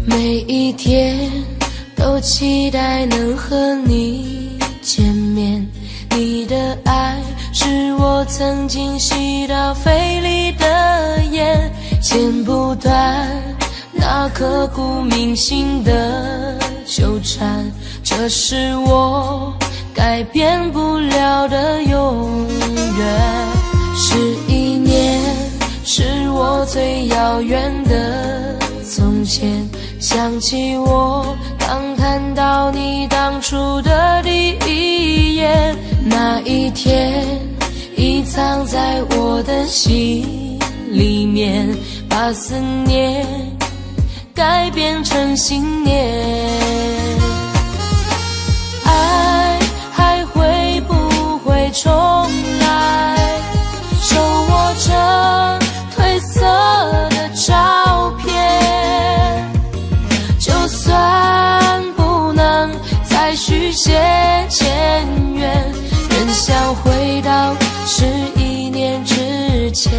每一天都期待能和你见面，你的爱是我曾经吸到肺里的烟，剪不断那刻骨铭心的纠缠，这是我改变不了的永远。11年是我最遥远的从前，想起我刚看到你当初的第一眼，那一天已藏在我的心里面，把思念改变成信念。爱还会不会重来，手握着褪色的照片，就算不能再续写前缘，仍想回到11年之前。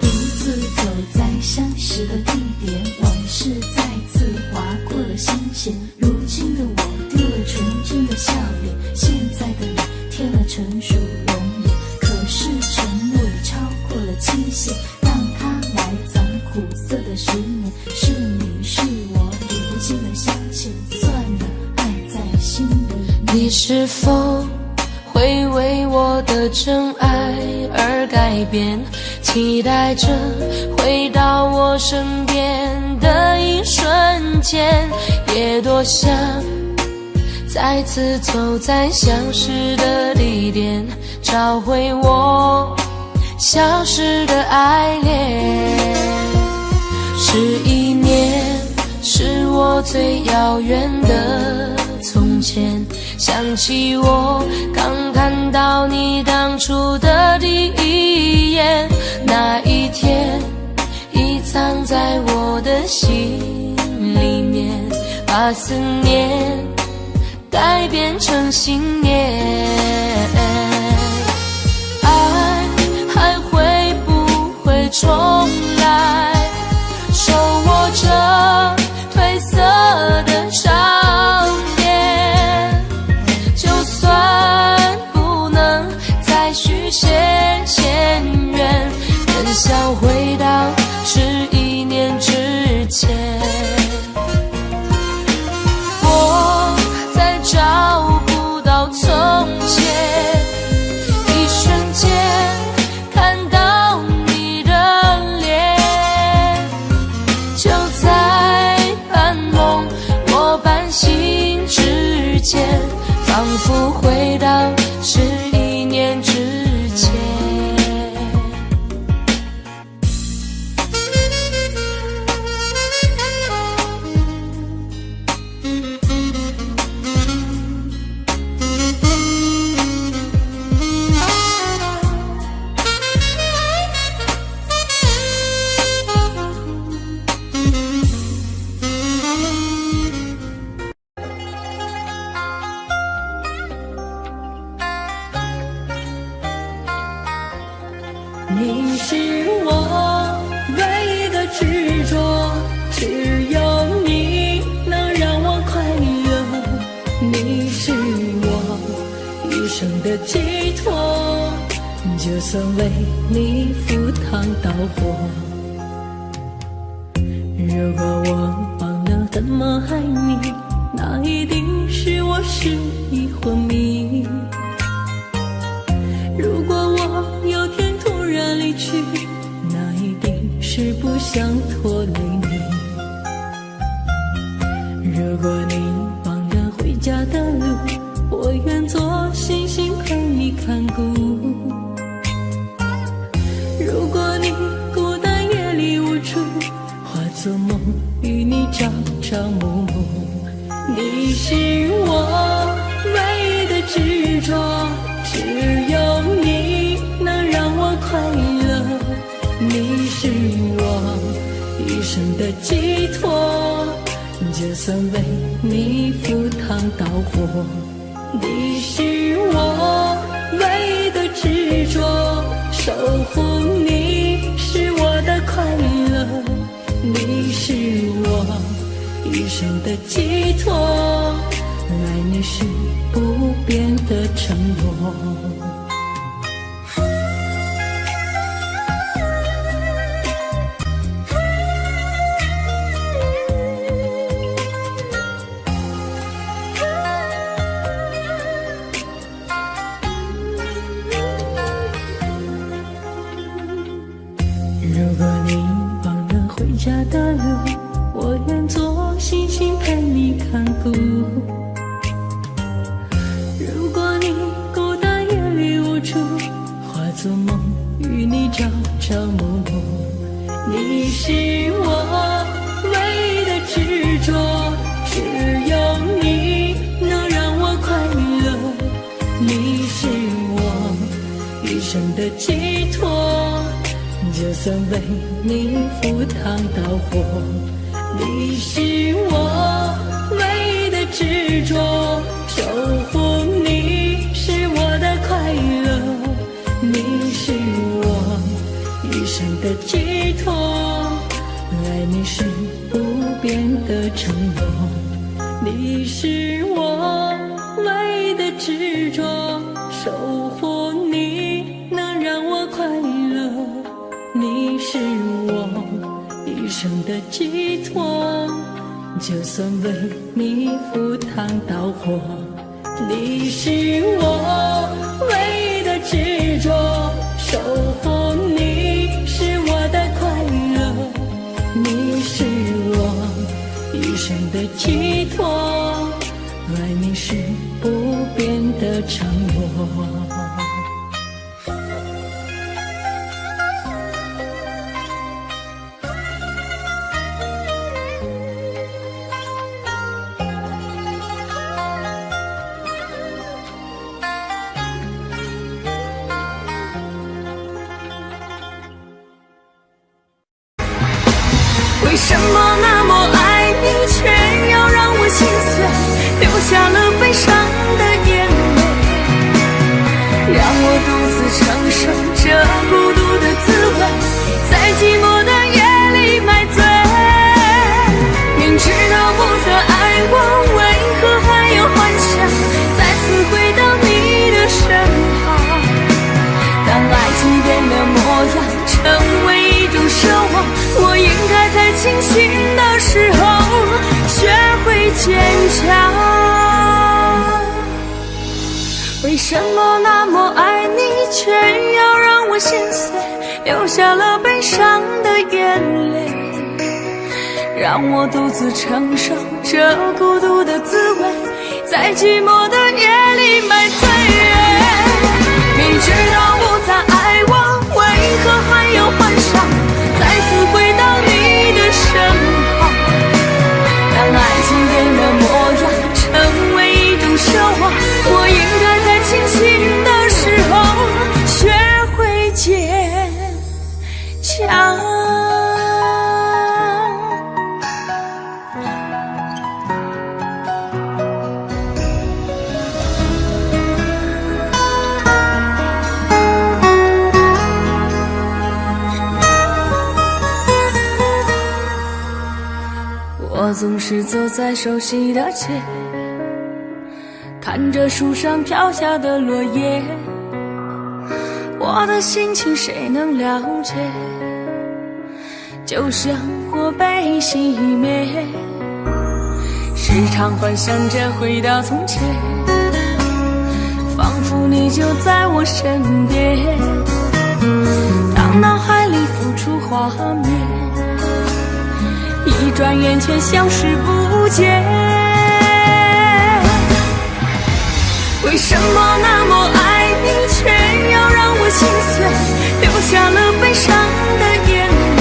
独自走在相识的地点，往事再次划过了心弦。如今的我丢了纯真的笑脸，现在的你添了成熟容颜。可是承诺已超过了期限，让它埋葬苦涩的10年。是你是我流尽了相欠，算了，爱在心里面。你是否会为我的真爱而改变，期待着回到我身边的一瞬间，也多想再次走在相识的地点，找回我消失的爱恋。11年是我最遥远的从前，想起我刚看到你当初的第一眼，那一天已藏在我的心里面，把思念改变成信念。爱还会不会重来，手握着褪色的照片，就算不能再续写前缘，仍想回到11年之前。我再找不到从前，一瞬间看到你的脸，就在半梦或半醒之间，仿佛回到11年之前。你是我唯一的执着，只有你能让我快乐。你是我一生的寄托，就算为你赴汤蹈火。如果我忘了怎么爱你，那一定是我失忆昏迷。如果我有天突然离去，那一定是不想拖累你。如果你忘了回家的路，我愿做星星陪你看顾。如果你孤单夜里无助，化作梦与你朝朝暮暮。你是我的寄托，就算为你赴汤蹈火，你是我唯一的执着，守护你是我的快乐，你是我一生的寄托，爱你是不变的承诺。如果你忘了回家的路，我愿做星星陪你看顾。如果你孤单夜里无助，化作梦与你朝朝暮暮。你是我唯一的执着，只有你能让我快乐，你是我一生的寄托，就算为你赴汤蹈火，你是我唯一的执着，守护你是我的快乐，你是我一生的寄托，爱你是不变的承诺，你是我唯一的执着，守护你能让我快乐，你是我一生的寄托，就算为你赴汤蹈火，你是我唯一的执着，守护你是我的快乐，你是我一生的寄托，爱你是不变的承诺。为什么那么爱你，却要让我心碎，流下了悲伤的眼泪，让我独自承受这孤独的滋味，在寂寞的夜里买醉。明知道不再爱我，为何还有幻想再次回到你的身旁？当爱情变了模样，成为一种奢望，我应该在清醒的时候学会坚强。为什么那么爱你，却要让我心碎，流下了悲伤的眼泪，让我独自承受这孤独的滋味，在寂寞的夜里买醉。明知道不再爱我，为何还有幻想再次回到你的身旁？当爱情变了模样，成为一种奢望，我应该在清醒的时候学会坚强。我总是走在熟悉的街，看着树上飘下的落叶，我的心情谁能了解？就像火被熄灭，时常幻想着回到从前，仿佛你就在我身边，当脑海里浮出画面，一转眼却消失不见。为什么那么爱你，却要让我心碎，流下了悲伤的眼泪，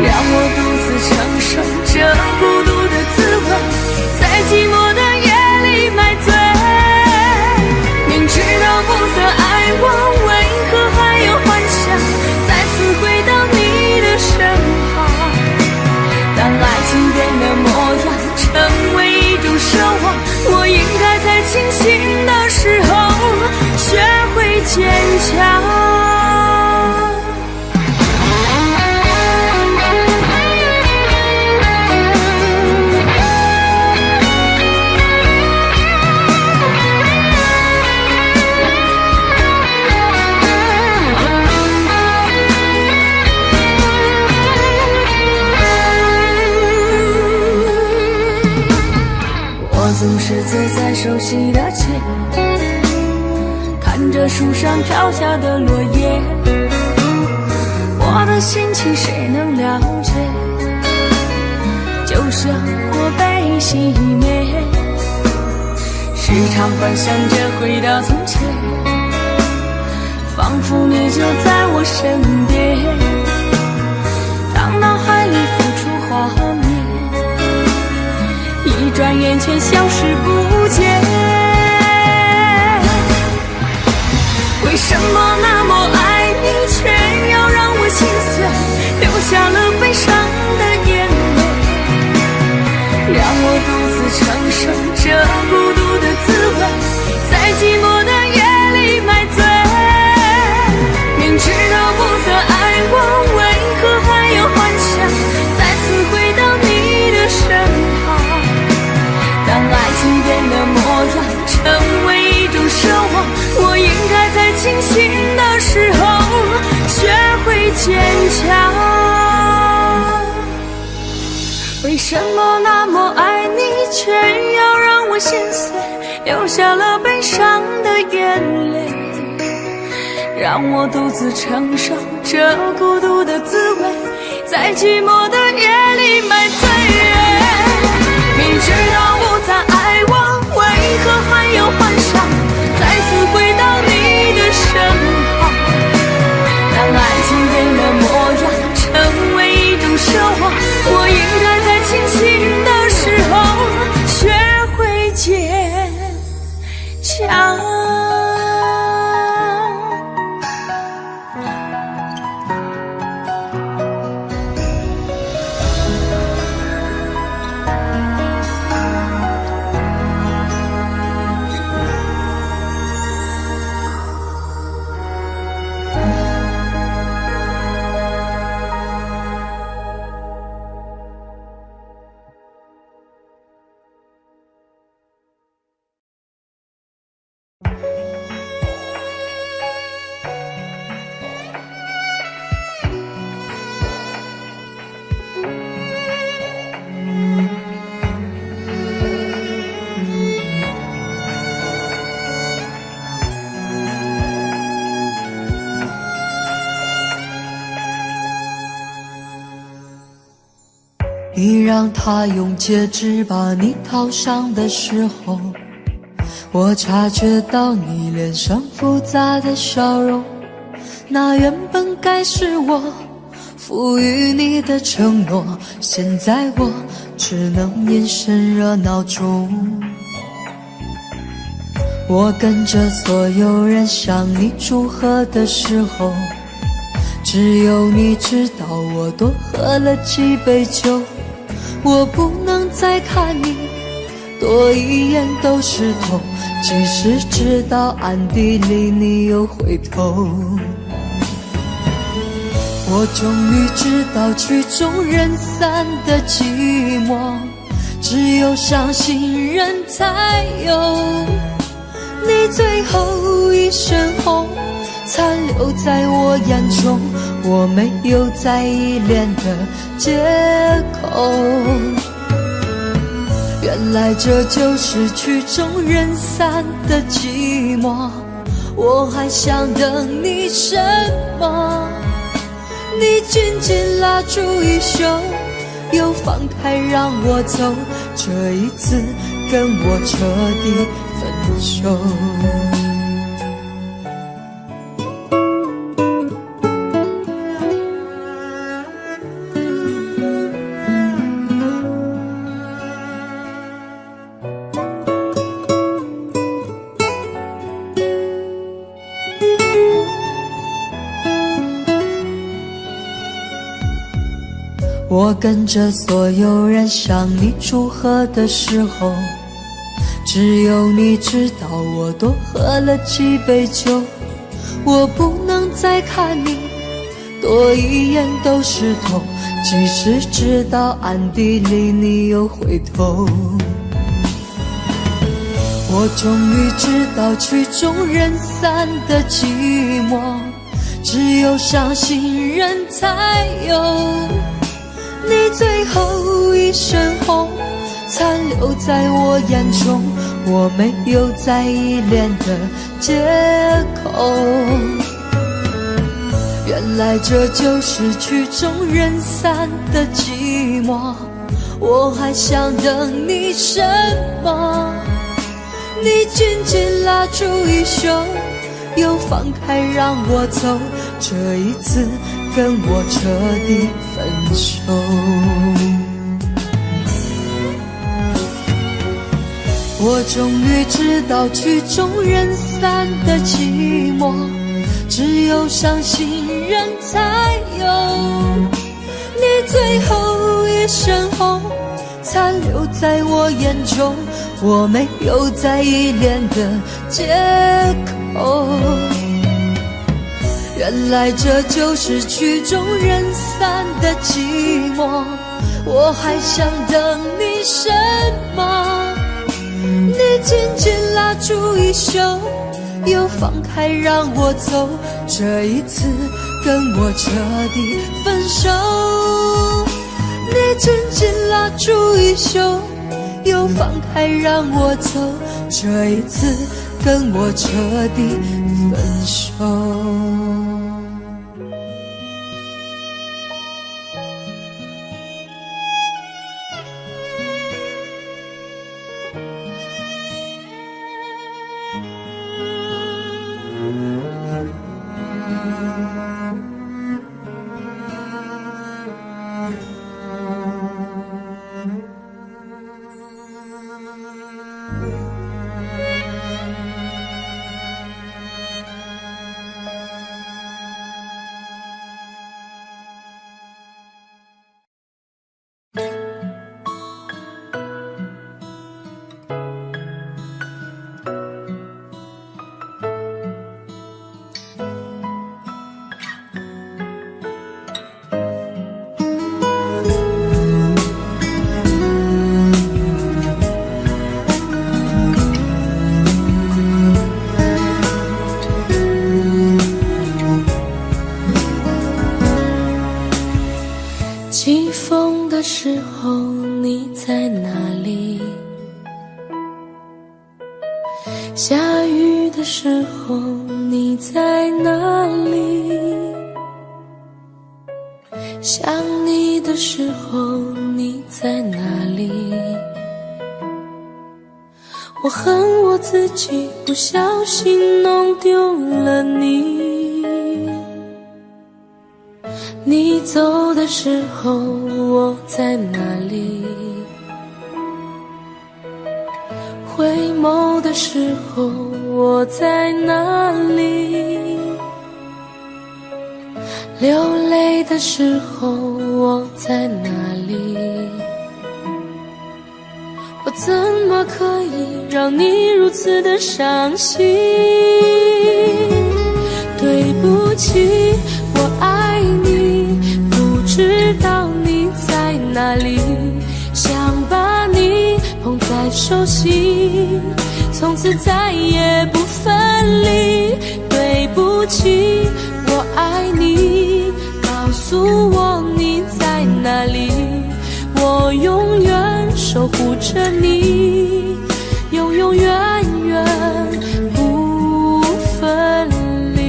让我独自承受这孤独的滋味，在寂寞的夜里买醉。明知道不再爱我，为何还有幻想再次回到你的身旁？总是走在熟悉的街，看着树上飘下的落叶，我的心情谁能了解？就像我被熄灭，时常幻想着回到从前，仿佛你就在我身边，当脑海里浮出画面，一转眼却消失不见。为什么那么爱你，却要让我心碎，流下了悲伤的眼泪，让我独自承受这孤独的滋味，在寂寞的夜里买醉。明知道不再爱我，为何还有幻想再次回到你的身旁？当爱情变得模样，成为一种奢望，我应该在清醒的时候学会坚强。为什么那么爱你，却要让我心碎，流下了悲伤的眼泪，让我独自承受这孤独的滋味，在寂寞的夜里买醉。明知道不再爱我，为何还有幻想再次回到你的身旁？当爱情变了模样，成为一种奢望，我应该在清醒的时候学会坚强。你让他用戒指把你套上的时候，我察觉到你脸上复杂的笑容，那原本该是我赋予你的承诺，现在我只能眼神热闹中。我跟着所有人向你祝贺的时候，只有你知道我多喝了几杯酒。我不能再看你多一眼都是痛，即使知道暗地里你又回头。我终于知道曲终人散的寂寞，只有伤心人才有。你最后一身红残留在我眼中，我没有再依恋的借口。原来这就是曲终人散的寂寞，我还想等你什么？你紧紧拉住衣袖，又放开让我走，这一次跟我彻底分手。我跟着所有人向你祝贺的时候，只有你知道我多喝了几杯酒。我不能再看你多一眼都是痛，即使知道暗地里你又回头。我终于知道曲终人散的寂寞，只有伤心人才有。你最后一身红残留在我眼中，我没有再依恋的借口。原来这就是曲终人散的寂寞，我还想等你什么？你紧紧拉住衣袖，又放开让我走，这一次跟我彻底分手。我终于知道曲终人散的寂寞，只有伤心人才有。你最后一身红，残留在我眼中，我没有再依恋的借口。原来这就是曲终人散的寂寞，我还想等你什么？你紧紧拉住衣袖，又放开让我走，这一次跟我彻底分手。你紧紧拉住衣袖，又放开让我走，这一次跟我彻底分手。起风的时候你在哪里？下雨的时候你在哪里？想你的时候你在哪里？我恨我自己不小心弄丢了你。你走的时候我在哪里？回眸的时候我在哪里？流泪的时候我在哪里？我怎么可以让你如此的伤心？对不起，我爱你，不知道你在哪里，想把你捧在手心，从此再也不分离。对不起，我爱你，告诉我你在哪里，我永远守护着你，永永远远不分离。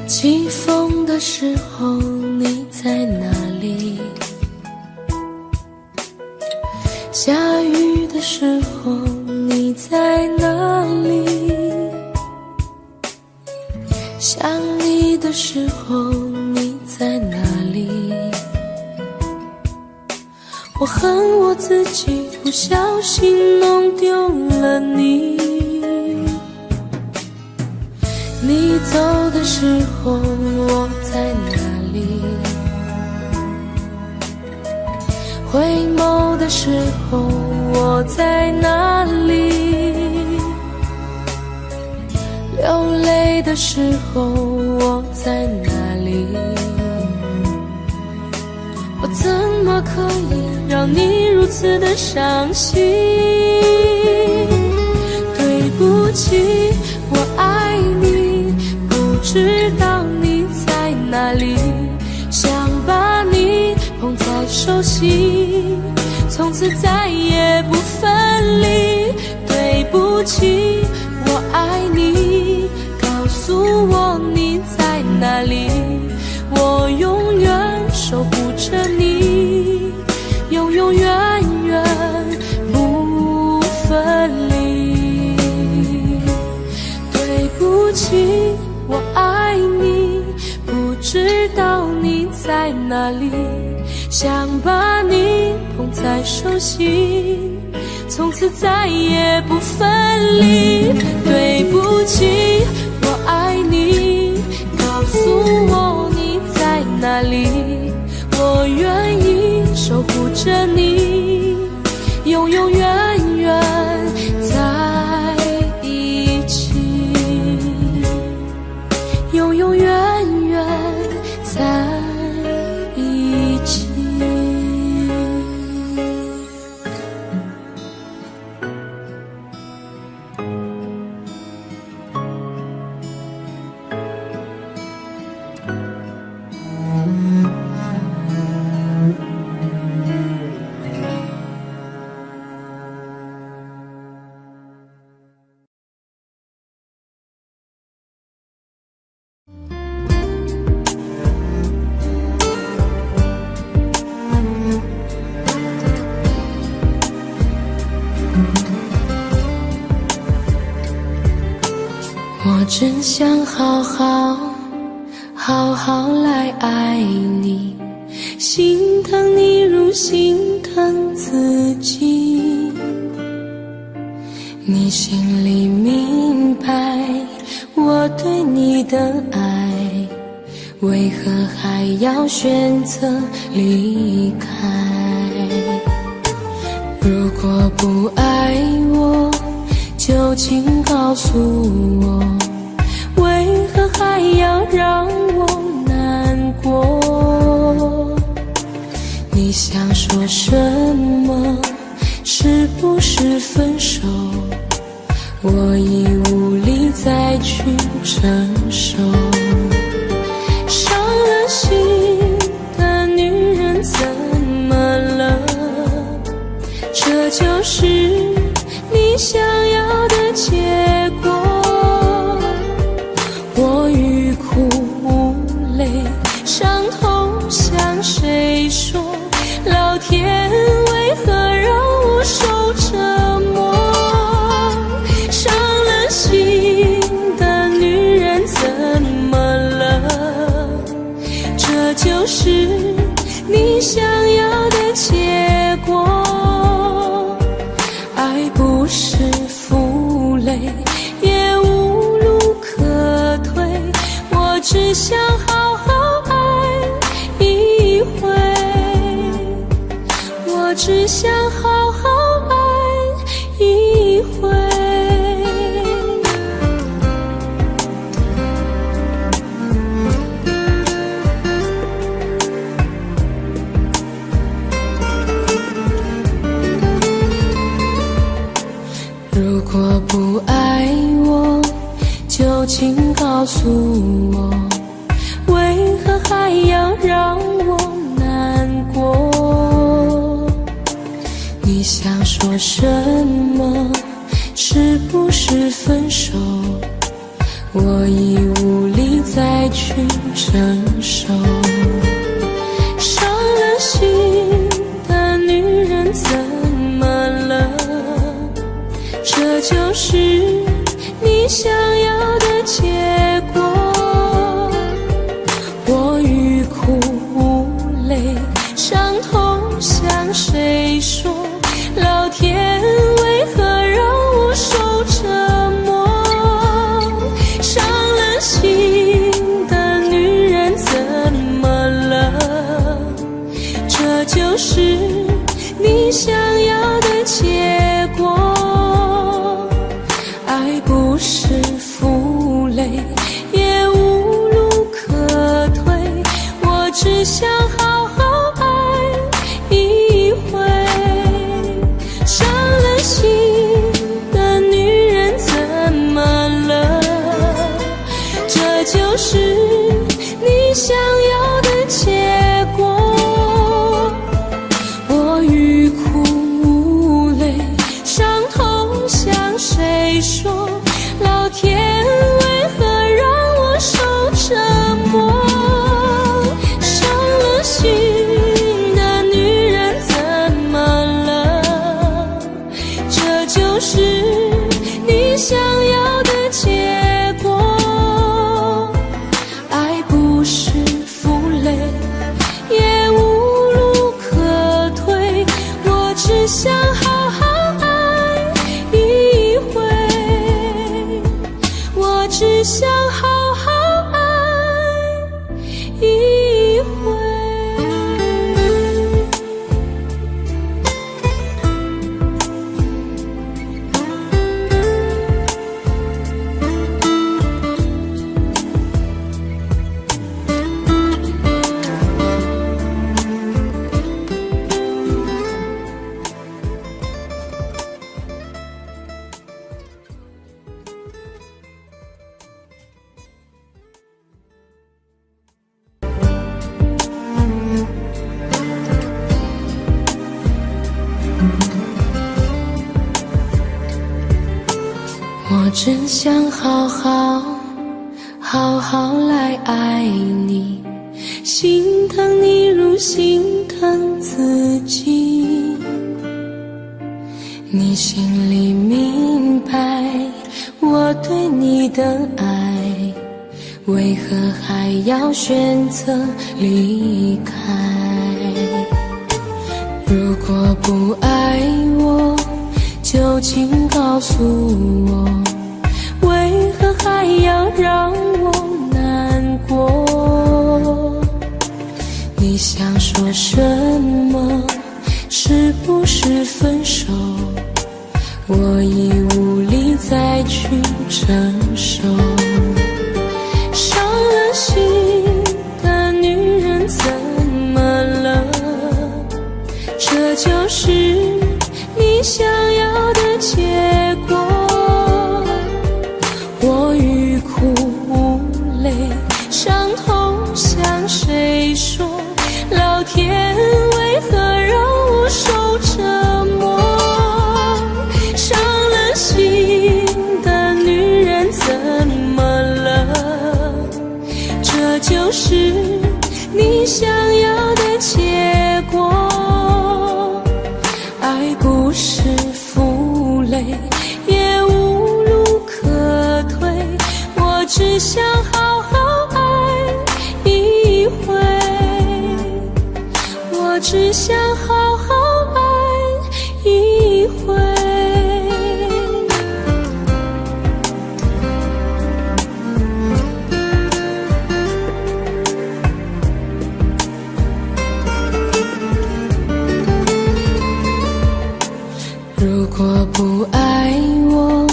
起风的时候你在哪里？下雨的时候你在哪里？想你的时候你在哪里？我恨我自己不小心弄丢了你。你走的时候我在哪里？回眸的时候我在哪里？流泪的时候我在哪里？我怎么可以让你如此的伤心？对不起，我爱你，不知道你在哪里，想把你捧在手心，从此再也不分离。对不起，我爱你，告诉我你在哪里，我永远守护着你，永永远远不分离。对不起，我爱你，不知道你在哪里，想把你捧在手心，从此再也不分离。对不起，我爱你，告诉我你在哪里，我愿意守护着你，永永远远在一起，永永远远在一起。我真想好好来爱你，心疼你如心疼自己。你心里明白我对你的爱，为何还要选择离开？如果不爱我，就请告诉我，为何还要让我难过？你想说什么？是不是分手？我已无力再去承受。伤了心的女人怎么了？这就是你想要的结果。我欲哭无泪，伤痛向谁说？老天为何让我受折磨？伤了心的女人怎么了？这就是你想要的结果。爱不是负累，也无路可退，我只想好好爱一回，我只想好好爱一回。如果不爱我，就请告诉我，为何还要让我难过？你想说什么？是不是分手？我已无力再去承受。伤了心的女人怎么了？这就是你想要的结果。我欲哭无泪，伤痛向谁说？老天为何让我受折磨？伤了心的女人怎么了？这就是说，老天为何让我受折磨？伤了心的女人怎么了？这就是你想要的结果。爱不是负累，也无路可退，我只想好好爱一回，我只想好好爱一回。我真想好好来爱你，心疼你如心疼自己。你心里明白我对你的爱，为何还要选择离开？如果不爱我，就请告诉我，为何还要让我难过？你想说什么？是不是分手？我已无力再去承受。伤了心的女人怎么了？这就是你想要的结果。我欲哭无泪，伤痛向谁说？老天为何让我受折磨？伤了心的女人怎么了？这就是你想要的结果。爱不是负累，也无路可退，我只想好好爱一回，我只想好好爱一回。如果不爱我，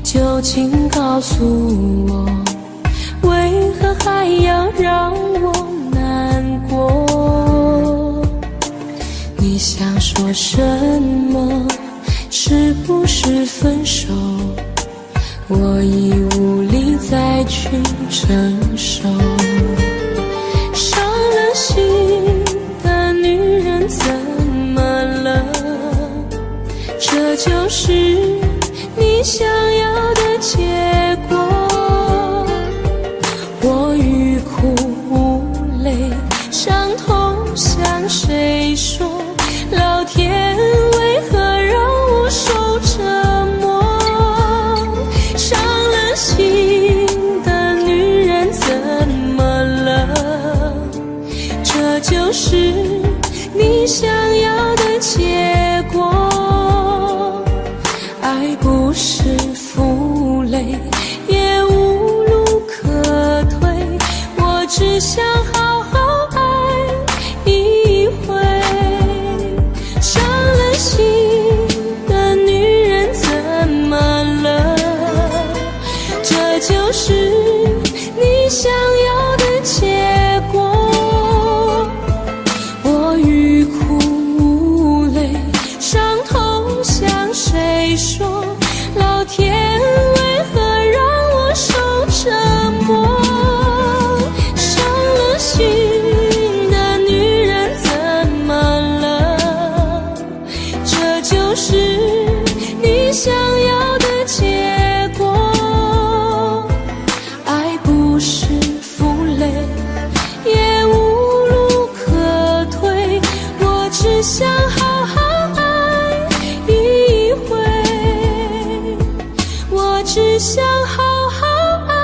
就请告诉我，为何还要让我难过？你想说什么？是不是分手？我已无力再去承受。伤了心的女人怎么了？这就是你想要的结果。我欲哭无泪，伤痛向谁说？老天为何让我受折磨？伤了心的女人怎么了？这就是你想要的结果。爱不是负累，也无路可退，我只想好好爱一回。伤了心的女人怎么了？这就是你想要的结果。我欲哭无泪，伤痛向谁说？老天为何让我受折磨？伤了心只想好好爱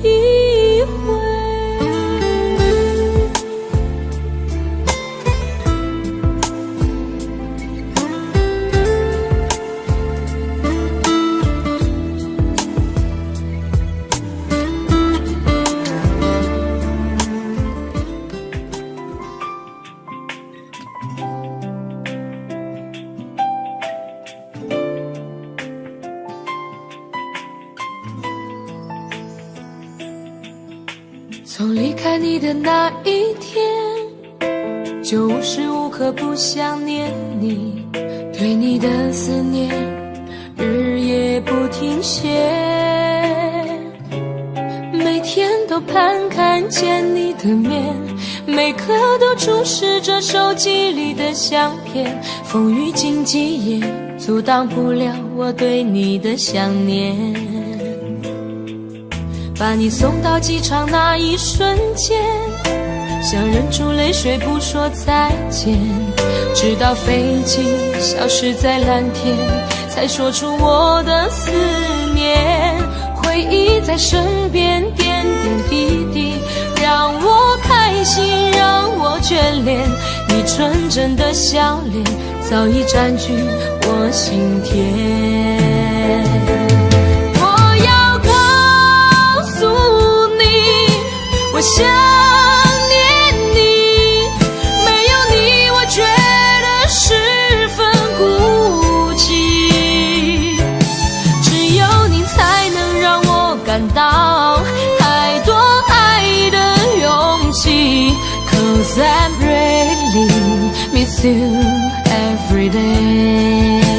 一回。从离开你的那一天，就无时无刻不想念你，对你的思念日夜不停歇，每天都盼看见你的面，每刻都注视着手机里的相片，风雨经济也阻挡不了我对你的想念。把你送到机场那一瞬间，想忍住泪水不说再见，直到飞机消失在蓝天，才说出我的思念。回忆在身边点点滴滴，让我开心，让我眷恋，你纯真的笑脸早已占据我心田。我想念你，没有你我觉得十分孤寂，只有你才能让我感到太多爱的勇气。 Cause I really miss you every day。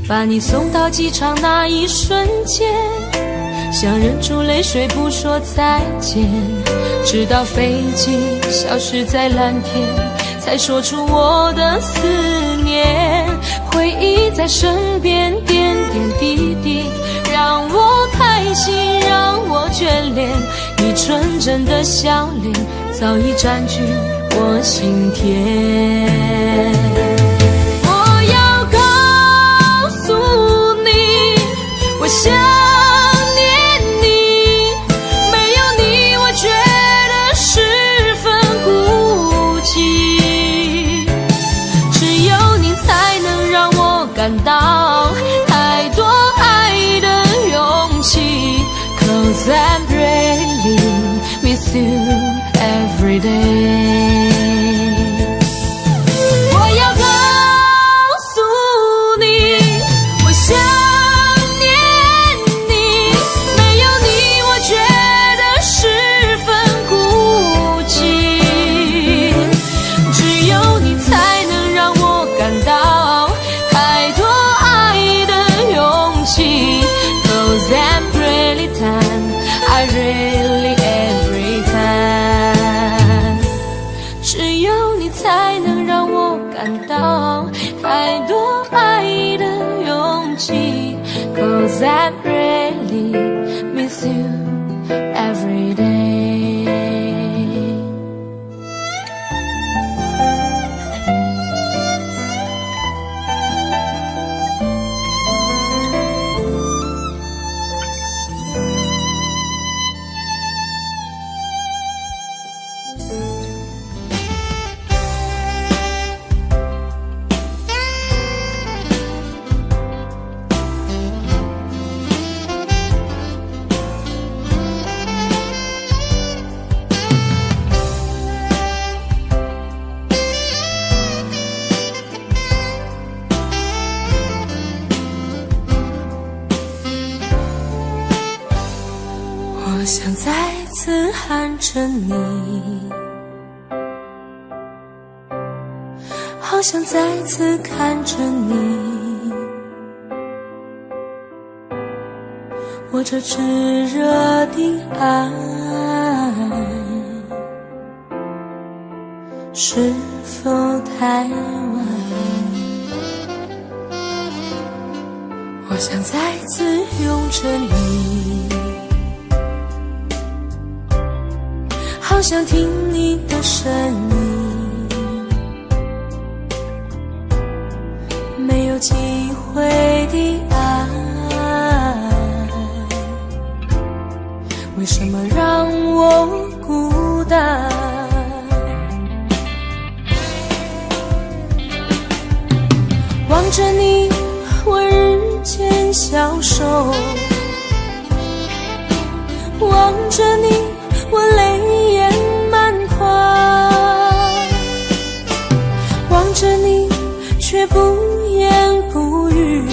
把你送到机场那一瞬间，想忍住泪水不说再见，直到飞机消失在蓝天，才说出我的思念。回忆在身边点点滴滴，让我开心，让我眷恋，你纯真的笑脸早已占据我心田。我想念你，没有你我觉得十分孤寂，只有你才能让我感到太多爱的勇气。 Cause I really miss you every day。 我要告诉你，我想I really every time， 只有你才能让我感到太多爱的勇气。 Cause I really miss you every day。我想再次喊着你，好想再次看着你，我这炽热的爱是否太晚？我想再次拥着你，好想听你的声音，没有机会的爱，为什么让我孤单？望着你，我日渐消瘦，望着你，我泪眼满眶，望着你，却不言不语，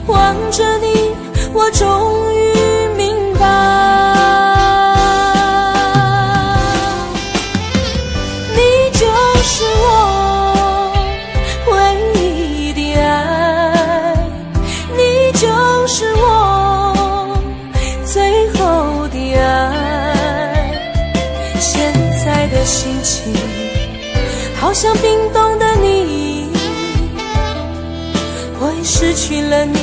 望着你，我终于明白，你就是我唯一的爱，你就是我最后的爱。现在的心情好像冰冻的你，我已失去了你，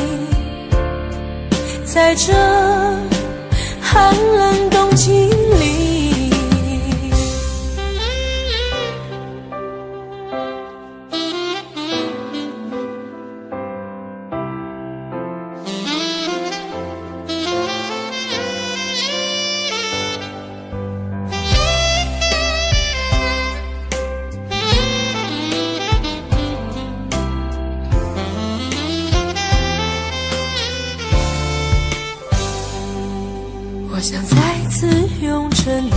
在这寒冷冬季里。我想再次拥着你，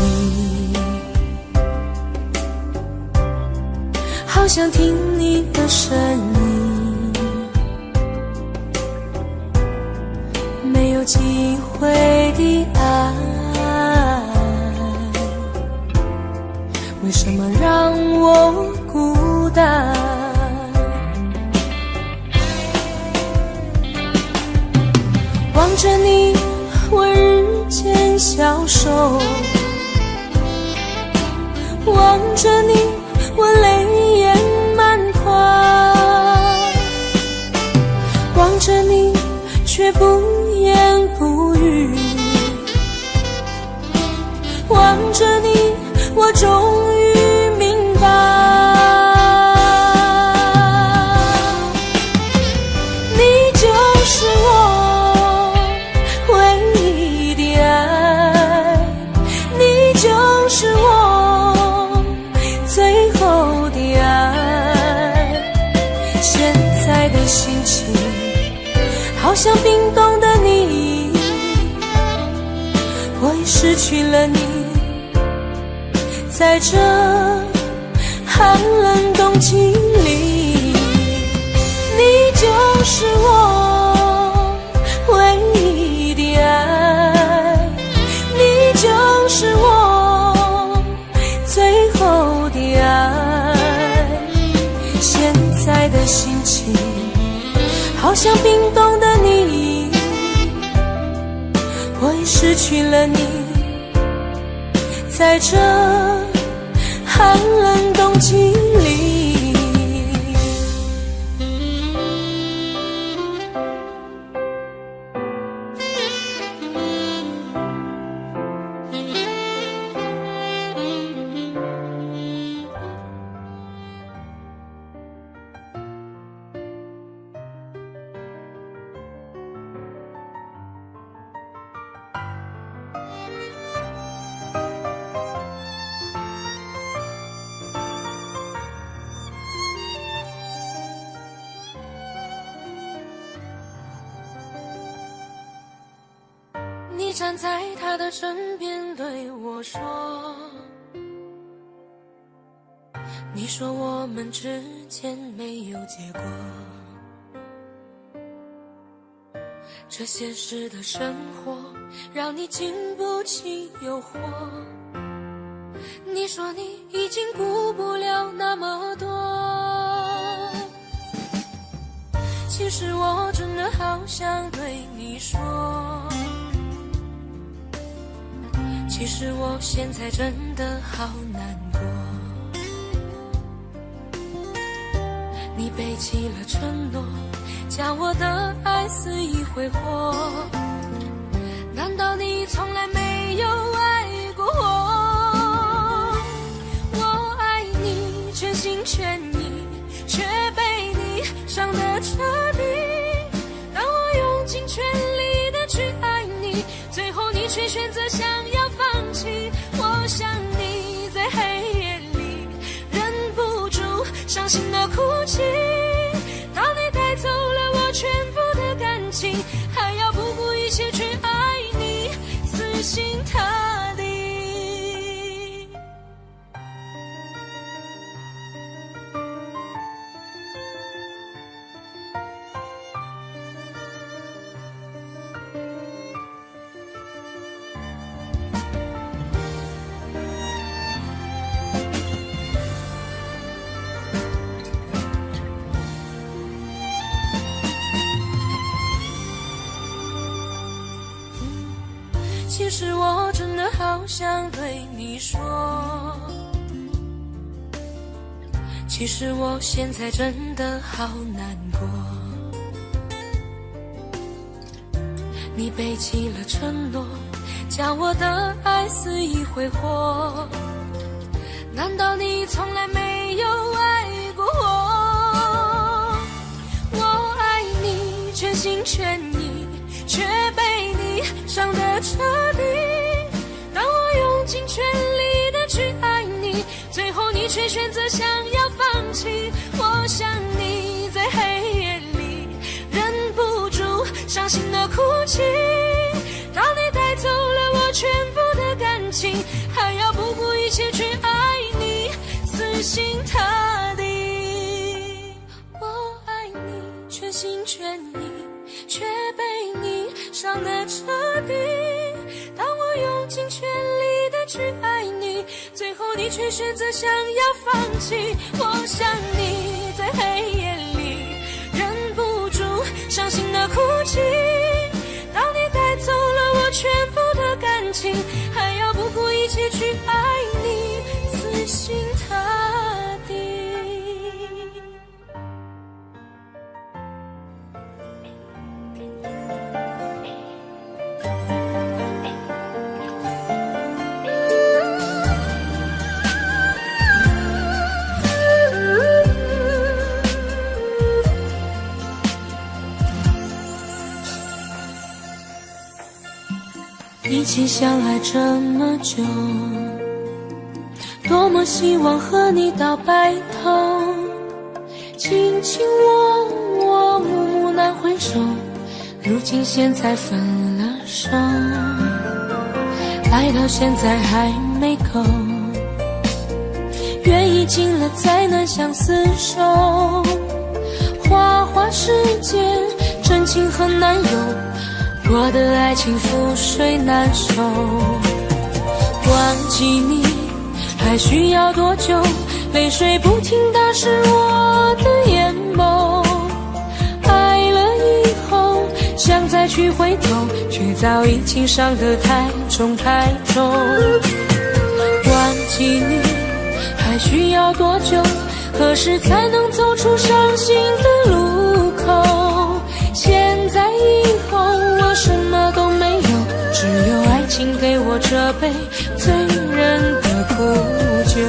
好想听你的声音，没有机会的爱，为什么让我孤单？望着你，我日渐消瘦，望着你，我泪眼满眶，望着你，却不言不语，望着你，我终于明白，你就是我唯一的爱，你就是我最后的爱。现在的心情好像冰冻的你，我已失去了你，在这寒冷冬季里。你就是我唯一的爱，你就是我最后的爱。现在的心情好像冰冻的你，我已失去了你，在这寒冷冬季里。你站在他的身边对我说，你说我们之间没有结果，这现实的生活让你经不起诱惑，你说你已经顾不了那么多，其实我真的好想对你说，其实我现在真的好难过。你背弃了承诺，将我的爱肆意挥霍，难道你从来没有爱过我？我爱你全心全意，却被你伤得彻底。当我用尽全力的去爱你，最后你却选择想要放弃。我想你在黑夜里忍不住伤心的哭泣，当你带走了我全部的感情，还要不顾一切去爱你，死心塌地。其实我真的好想对你说，其实我现在真的好难过。你背弃了承诺，将我的爱肆意挥霍，难道你从来没有爱过我？我爱你全心全意，却被你伤得彻底。当我用尽全力的去爱你，最后你却选择想要放弃。我想你在黑夜里忍不住伤心的哭泣，当你带走了我全部的感情，还要不顾一切去爱你，死心塌地。我爱你全心全意，却被你伤得彻底。当我用尽全力的去爱你，最后你却选择想要放弃。我想你在黑夜里忍不住伤心的哭泣，当你带走了我全部的感情，还要不顾一切去爱你，死心塌地。一起相爱这么久，多么希望和你到白头，卿卿我我，暮暮难回首，如今现在分了手，爱到现在还没够，缘已尽了再难相厮守，花花世间真情很难有，我的爱情覆水难收。忘记你还需要多久？泪水不停打湿我的眼眸，爱了以后想再去回头，却早已经伤得太重太重。忘记你还需要多久？何时才能走出伤心的路口？现在以后我什么都没有，只有爱情给我这杯醉人的苦酒。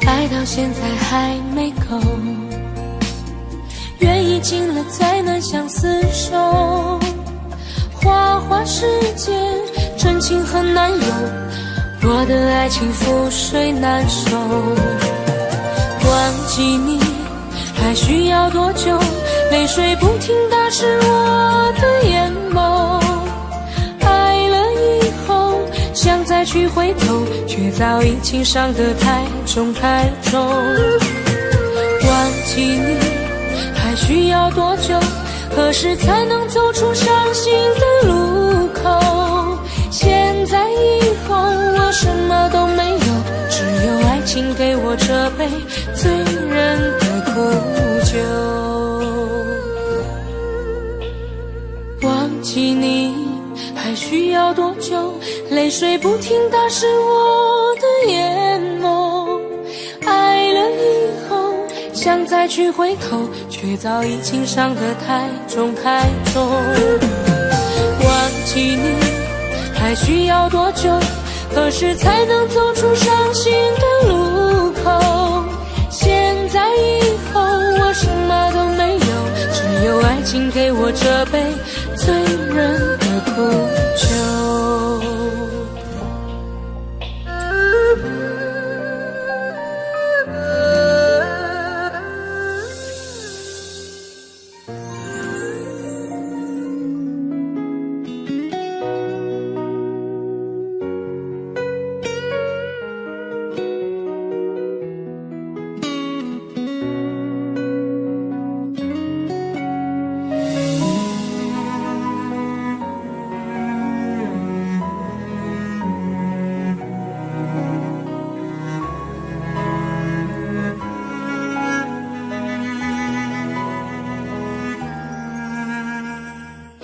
爱到现在还没够，缘已尽了再难相厮守，花花世间真情很难有，我的爱情覆水难收。忘记你还需要多久？泪水不停打湿我的眼眸，爱了以后想再再去回头，却早已情伤得太重太重。忘记你还需要多久？何时才能走出伤心的路口？现在以后我什么都没有，只有爱情给我这杯醉人的苦酒。忘记你还需要多久？泪水不停打湿我的眼眸。爱了以后想再去回头，却早已情伤得太重太重。忘记你还需要多久？何时才能走出伤心的路口？现在以后我什么都没有，只有爱情给我这杯醉人的苦酒。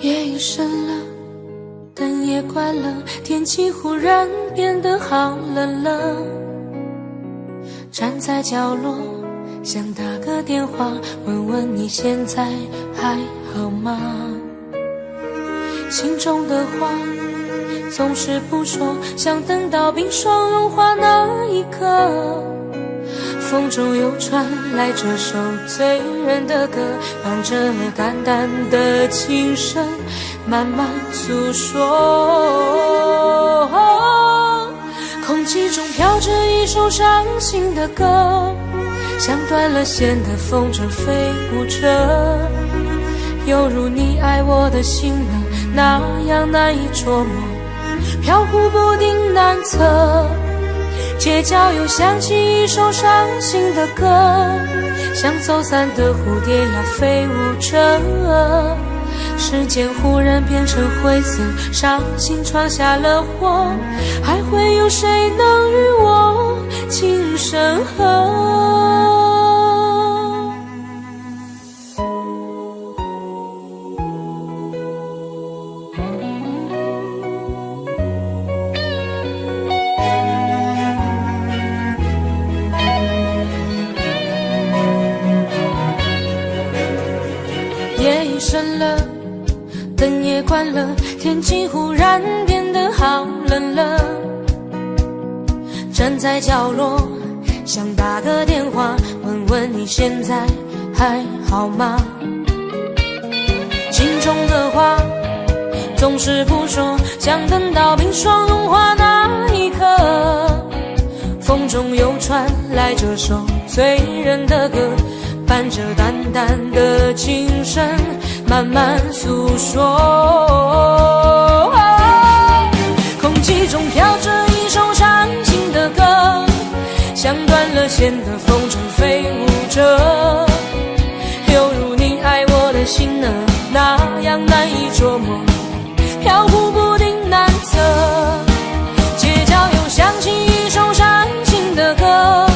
夜已深了，灯也关了，天气忽然变得好冷了。站在角落，想打个电话，问问你现在还好吗？心中的话总是不说，想等到冰霜融化那一刻。风中又传来这首醉人的歌，伴着淡淡的琴声慢慢诉说。空气中飘着一首伤心的歌，像断了线的风筝飞舞着，犹如你爱我的心呢，那样难以捉摸，飘忽不定难测。街角又响起一首伤心的歌，像走散的蝴蝶呀飞舞着，时间忽然变成灰色，伤心闯下了祸，还会有谁能与我情深合？夜已深了，灯也关了，天气忽然变得好冷了。站在角落，想打个电话，问问你现在还好吗？心中的话总是不说，想等到冰霜融化那一刻。风中又传来这首醉人的歌，伴着淡淡的琴声慢慢诉说。空气中飘着一首伤心的歌，像断了线的风筝飞舞着，犹如你爱我的心呢，那样难以捉摸，飘忽不定难测。街角又响起一首伤心的歌，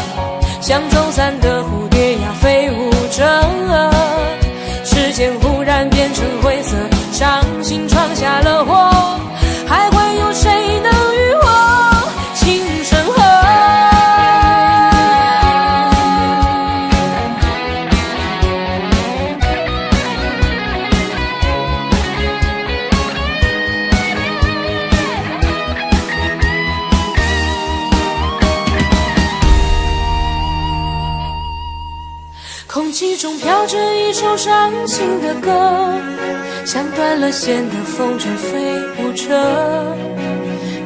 像走散的蝴蝶呀飞舞着，时间忽然变成灰色，伤心闯下了祸，还会有谁能与我情深合？空气中飘着一首伤心的歌，像断了线的风筝飞舞着，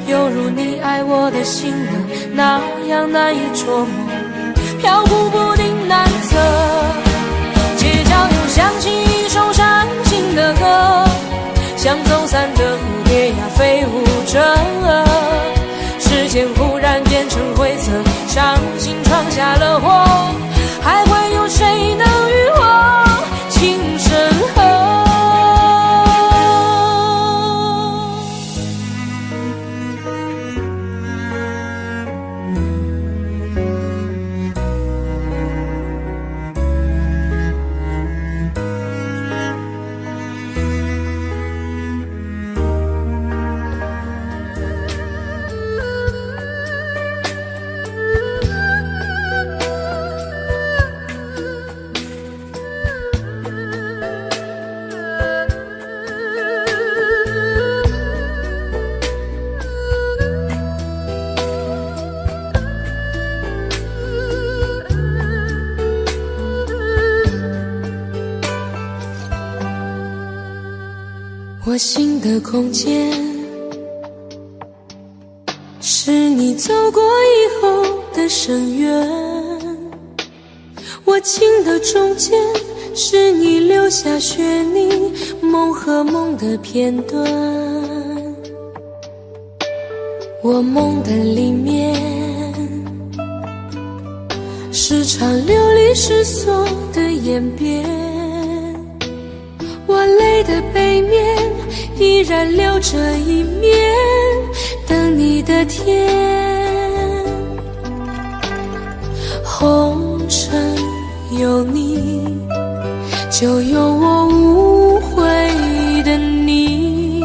犹如你爱我的心呢，那样难以捉摸，飘忽不定难测。街角又响起一首伤心的歌，像走散的蝴蝶呀飞舞着，时变成灰色，伤心闯下了祸，还会有谁能与我情深厚？我心的空间，是你走过以后的深渊；我情的中间，是你留下血泥，梦和梦的片段。我梦的里面，是场流离失所的演变。我泪的背面，依然留着一面，等你的天。红尘有你，就有我无悔的你。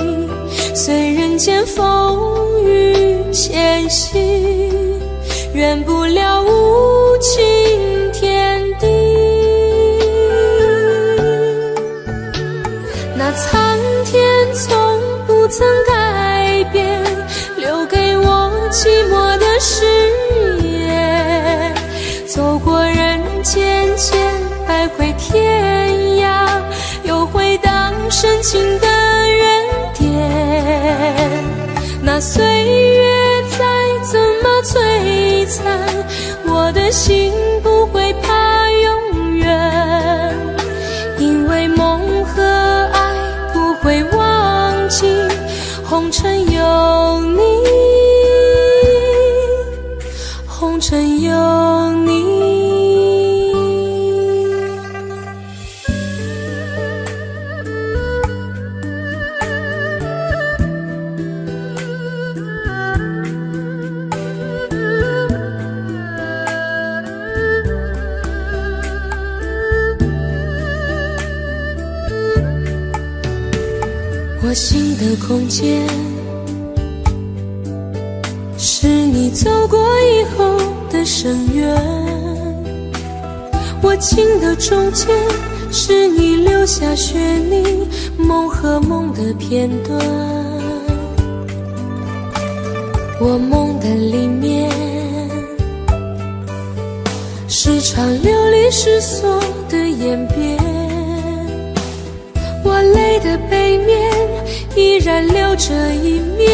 虽人间风雨前行，圆不了无情天地。那苍天从不曾改变，留给我寂寞的誓言。走过人间间，百回天涯，又回荡深情的原点。那岁月再怎么摧残，我的心不会怕永远，因为梦和爱不会忘记，红尘有你，红尘有你。我心的空间，是你走过以后的深渊；我情的中间，是你留下血泥，梦和梦的片段。我梦的里面，是场流离失所的演变。我泪的背面，依然留着一面，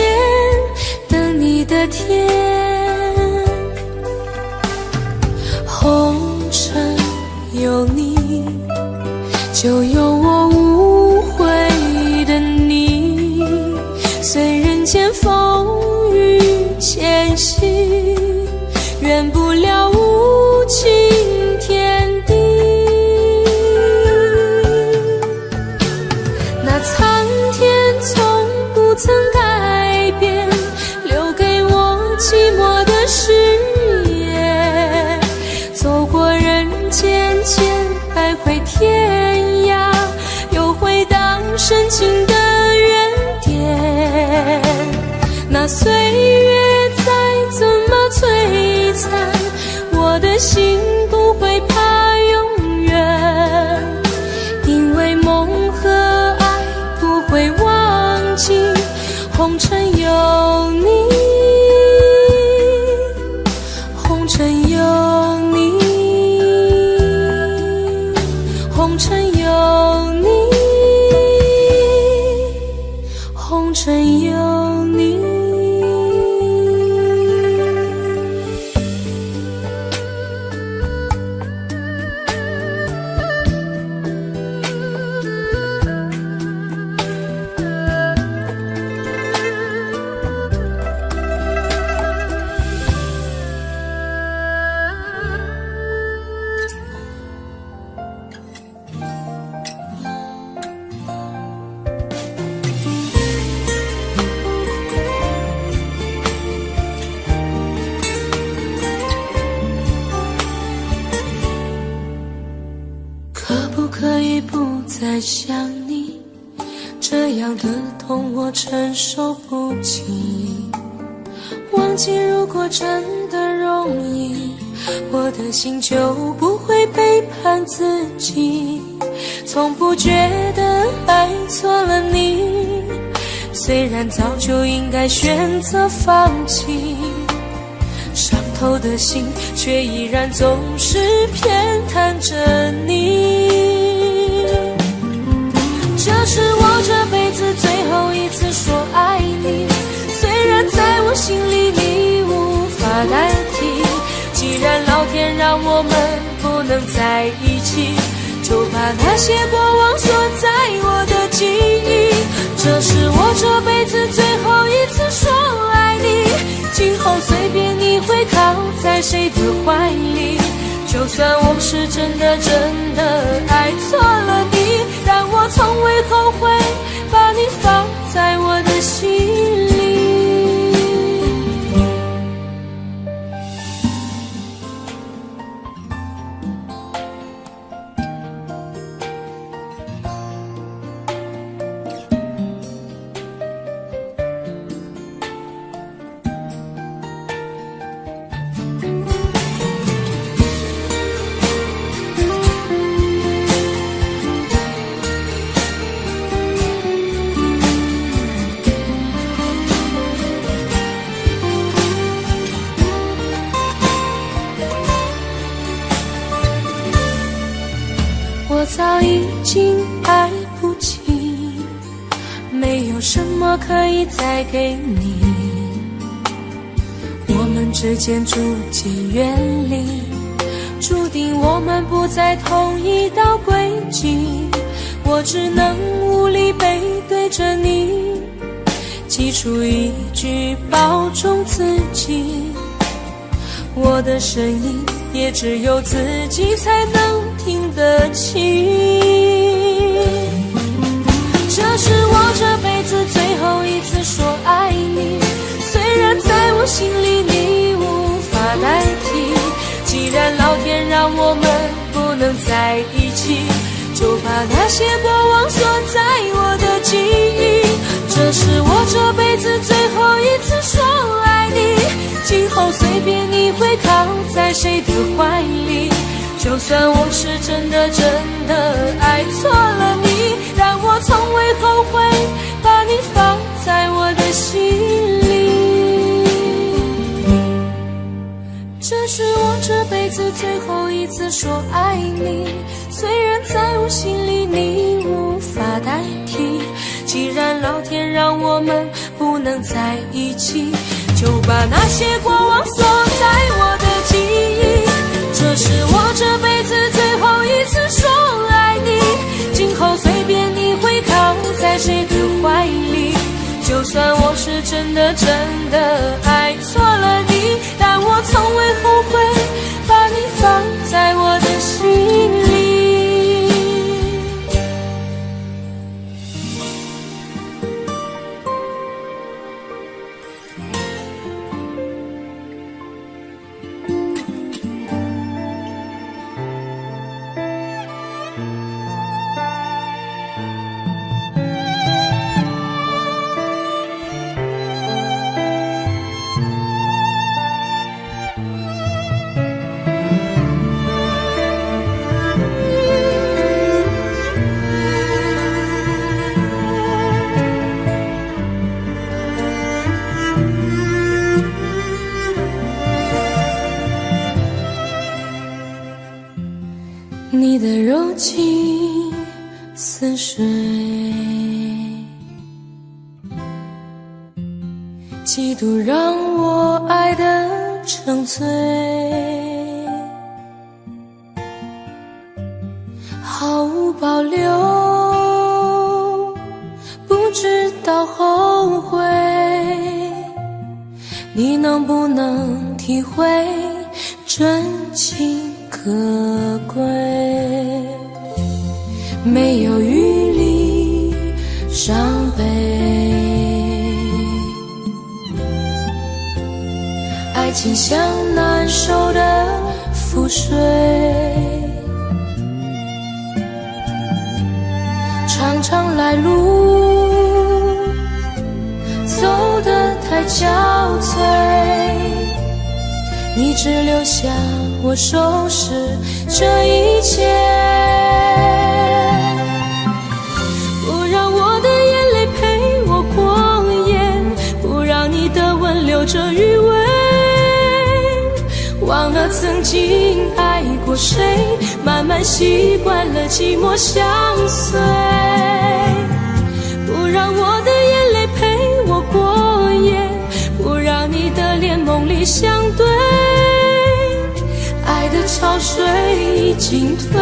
等你的天。红尘有你，就有我无悔的你。虽人间风雨前行，圆不了无情天地。那苍天从不曾改变，留给我寂寞的誓言。走过人间间，百回天涯，又回荡深情的原点。那岁月再怎么摧残，我的心不会怕永远，因为梦和爱不会忘记，红尘有你，红尘有你，红尘有你，红尘有你。再想你，这样的痛我承受不起。忘记如果真的容易，我的心就不会背叛自己。从不觉得爱错了你，虽然早就应该选择放弃，伤透的心却依然总是偏袒着你。这是我这辈子最后一次说爱你，虽然在我心里你无法代替。既然老天让我们不能在一起，就把那些过往锁在我的记忆。这是我这辈子最后一次说爱你，今后随便你会靠在谁的怀里。就算我是真的爱错了你，但我从未后悔把你放在我的心里。我早已经爱不起，没有什么可以再给你。我们之间逐渐远离，注定我们不在同一道轨迹。我只能无力背对着你，挤出一句保重自己。我的声音也只有自己才能听得清。这是我这辈子最后一次说爱你，虽然在我心里你无法代替。既然老天让我们不能在一起，就把那些过往锁在我的记忆。这是我这辈子最后一次说爱你，今后随便你会靠在谁的怀里。就算我是真的爱错了你，但我从未后悔把你放在我的心里。这是我这辈子最后一次说爱你，虽然在我心里你无法代替。既然老天让我们不能在一起，就把那些过往锁在我的记忆。这是我这辈子最后一次说爱你，今后随便你会靠在谁的怀里。就算我是真的爱错了你，但我从未后悔把你放在我的心里。你的柔情似水，几度让我爱得沉醉，毫无保留，不知道后悔。你能不能体会真情可贵？没有余力伤悲，爱情像难收的覆水，常常来路，走得太憔悴，你只留下我收拾这一切，不让我的眼泪陪我过夜，不让你的吻留着余味，忘了曾经爱过谁，慢慢习惯了寂寞相随，不让我的眼泪陪我过夜，不让你的脸梦里相对，爱的潮水已经退，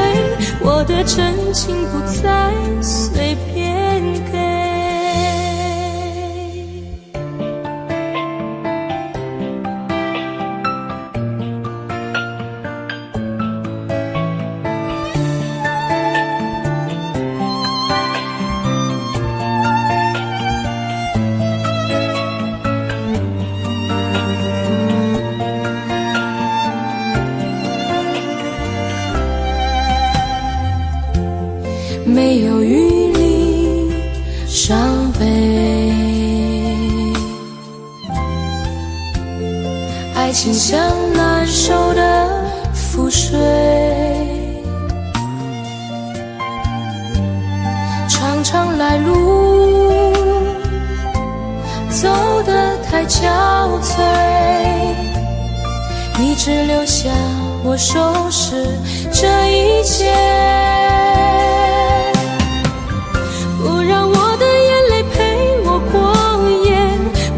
我的真情不再随便给。没有余力伤悲，爱情像难收的覆水，常常来路，走得太憔悴，你只留下我收拾这一切，不让我的眼泪陪我过夜，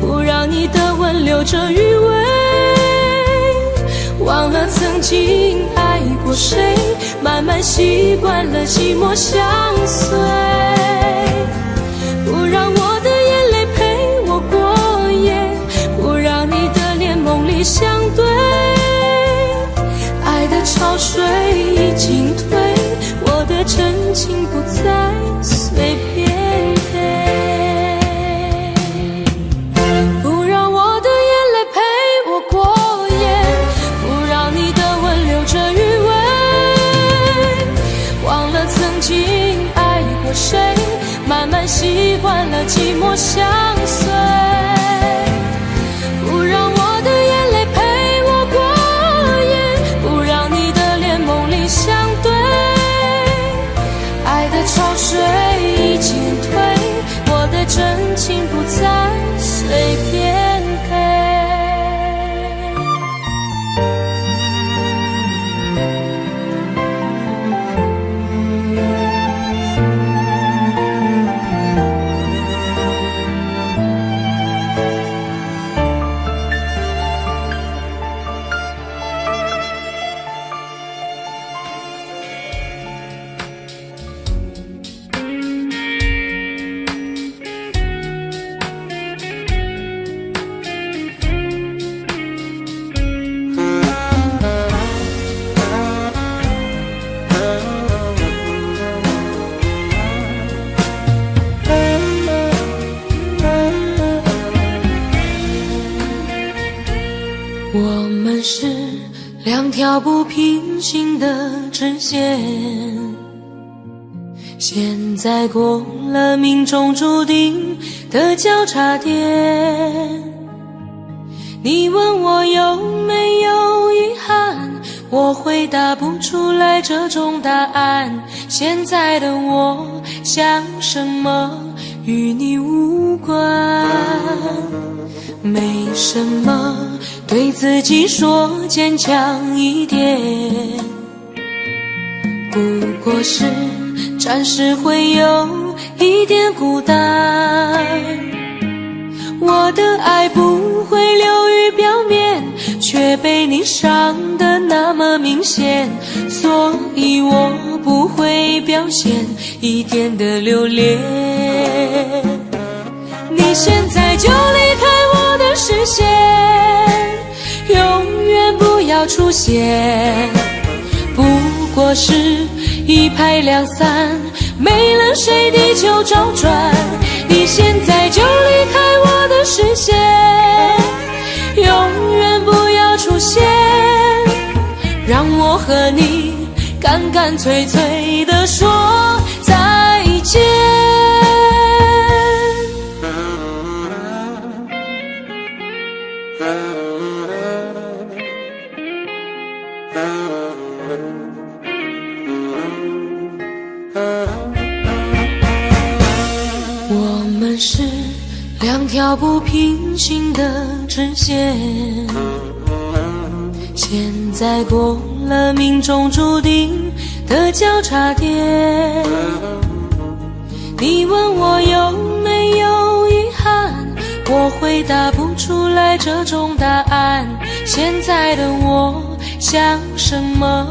不让你的吻留着余味，忘了曾经爱过谁，慢慢习惯了寂寞相随，不让我的眼泪陪我过夜，不让你的脸梦里相对，爱的潮水已经退，我的真情不再随便给，不让我的眼泪陪我过夜，不让你的吻留着余味，忘了曾经爱过谁，慢慢习惯了寂寞相随，不让我的眼泪陪我过夜，不让你的脸梦里相对，爱的潮水已经退，我的真情不再随便给。我们是两条不平行的直线，现在过了命中注定的交叉点。你问我有没有遗憾，我回答不出来这种答案。现在的我想什么与你无关，没什么，对自己说坚强一点，不过是暂时会有一点孤单。我的爱不会流于表面，却被你伤得那么明显，所以我不会表现一点的留恋。你现在就离开我的视线，永远不要出现，不过是一拍两散，没了谁地球周转。你现在就离开我的视线，永远不要出现，让我和你干干脆脆地说再见。我们是两条不平行的直线，现在过了命中注定的交叉点。你问我有没有遗憾，我回答不出来这种答案。现在的我想什么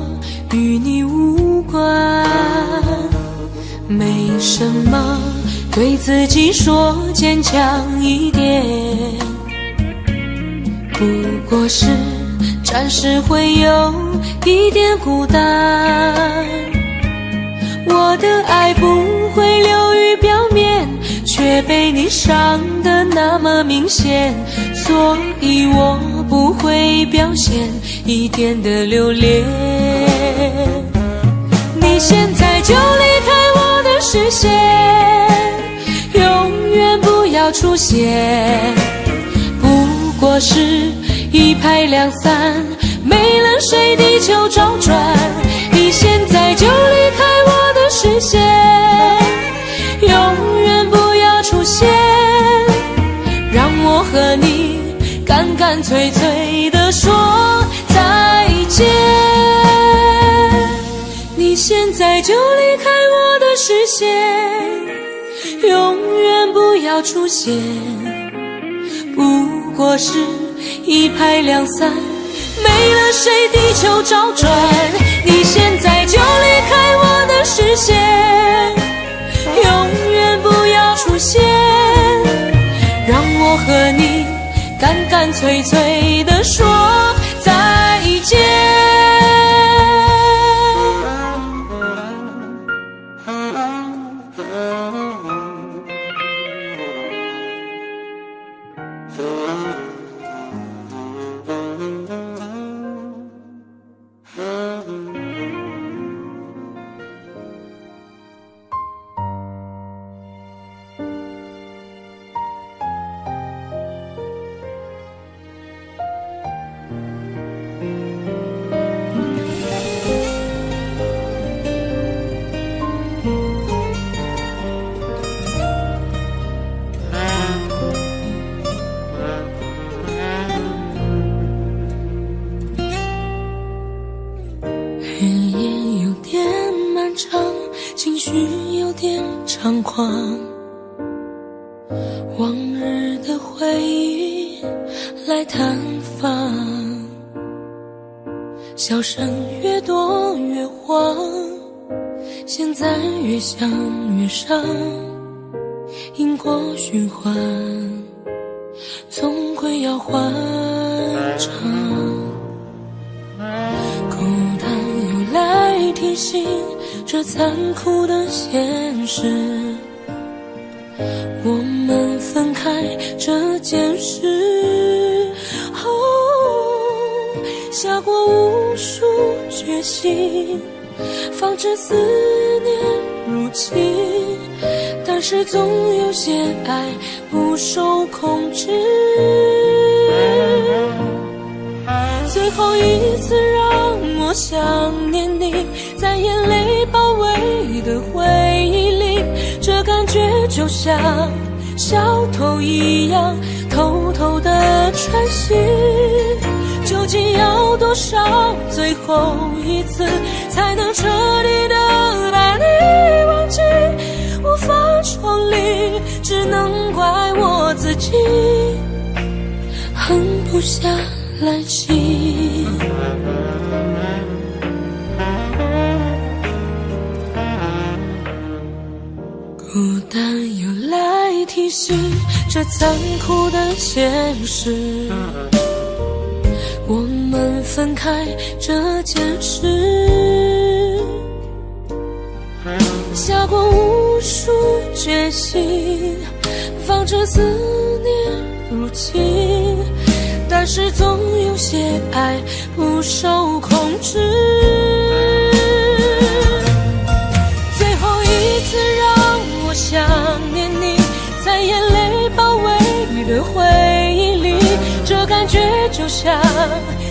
与你无关，没什么，对自己说坚强一点，不过是暂时会有一点孤单。我的爱不会流于表面，却被你伤得那么明显，所以我不会表现一点的留恋。你现在就离开我的视线，永远不要出现，不过是一拍两散，没了谁地球找转。你现在就离开我的视线，永远不要出现，让我和你干干脆脆地说再见。你现在就离开我的视线，永远不要出现，不过是一拍两散，没了谁地球找转。你现在就离开我的视线，永远不要出现，让我和你干干脆脆地说再见。日夜有点漫长，情绪有点猖狂，往日的回忆来探访，笑声越多越慌，现在越想越伤，因果循环总归要还账。孤单又来提醒这残酷的现实，我们分开这件事，下过无数决心，防止思念入侵，但是总有些爱不受控制。最后一次让我想念你，在眼泪包围的回忆里，这感觉就像小偷一样偷偷的穿行。究竟要多少最后一次才能彻底的把你忘记？无法重临，只能怪我自己狠不下来心。孤单又来提醒这残酷的现实，我们分开这件事，下过无数决心，防止思念入侵，但是总有些爱不受控制。最后一次让我想念你，在眼泪包围的回忆里，这感觉就像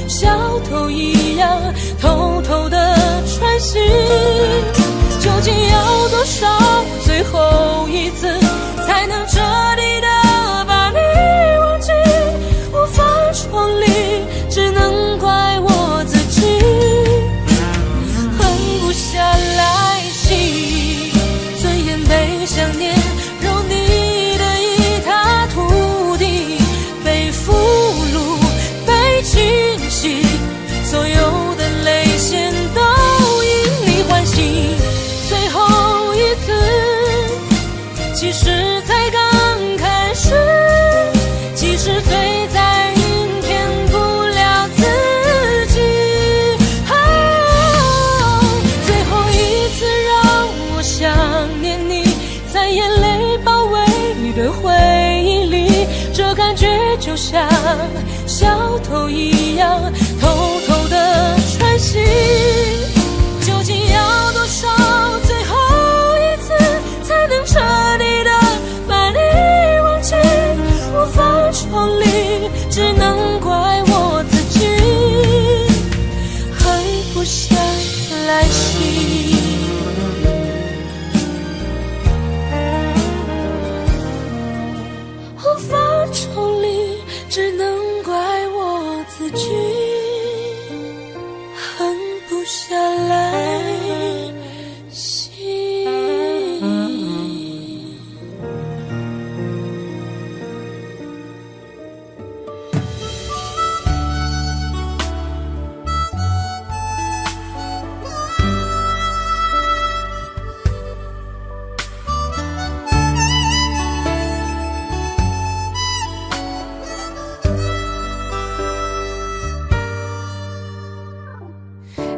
小偷一样样偷偷的穿行。究竟要多少最后一次才能彻底的把你忘记？无法重离，只能怪我自己狠不下来心，尊严被想念揉泥的一塌涂地，被俘虏被清洗，所有的泪腺都因你唤醒。最后一次其实才刚开始，即使醉在云骗不了自己。最后一次让我想念你，在眼泪包围的回忆里，这感觉就像小偷一样偷偷的穿行。究竟要多少最后一次才能彻底的把你忘记？无法重离，只能怪我自己狠不下来心。无法重离，只能怪我自己狠不下来心。